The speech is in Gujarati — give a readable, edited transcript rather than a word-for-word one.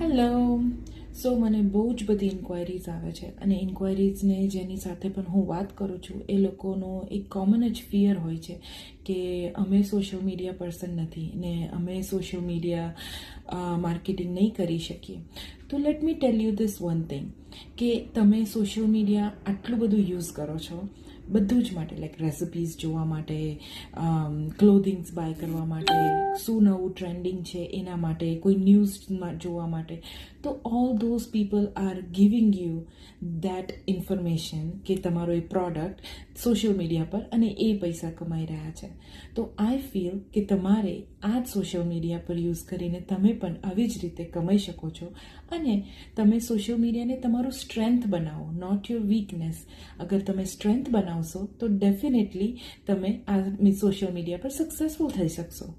હેલો. સો મને બહુ જ બધી ઇન્ક્વાયરીઝ આવે છે અને ઇન્ક્વાયરીઝને જેની સાથે પણ હું વાત કરું છું એ લોકોનો એક કોમન જ ફિયર હોય છે કે અમે સોશિયલ મીડિયા પર્સન નથી ને અમે સોશિયલ મીડિયા માર્કેટિંગ નહીં કરી શકીએ. તો let me tell you this one thing કે તમે સોશિયલ મીડિયા આટલું બધું યુઝ કરો છો બધું જ માટે, લાઈક રેસિપીઝ જોવા માટે, ક્લોધિંગ્સ બાય કરવા માટે, શું નવું ટ્રેન્ડિંગ છે એના માટે, કોઈ ન્યૂઝ જોવા માટે. તો all those people are giving you that information કે તમારો એ પ્રોડક્ટ સોશિયલ મીડિયા પર અને એ પૈસા કમાઈ રહ્યા છે. તો આઈ ફીલ કે તમારે આ જ સોશિયલ મીડિયા પર યુઝ કરીને તમે પણ આવી જ રીતે કમાઈ શકો છો અને તમે સોશિયલ મીડિયાને તમારું સ્ટ્રેન્થ બનાવો, નોટ યોર વીકનેસ. અગર તમે સ્ટ્રેન્થ બનાવશો તો ડેફિનેટલી તમે આ સોશિયલ મીડિયા પર સક્સેસફુલ થઈ શકશો.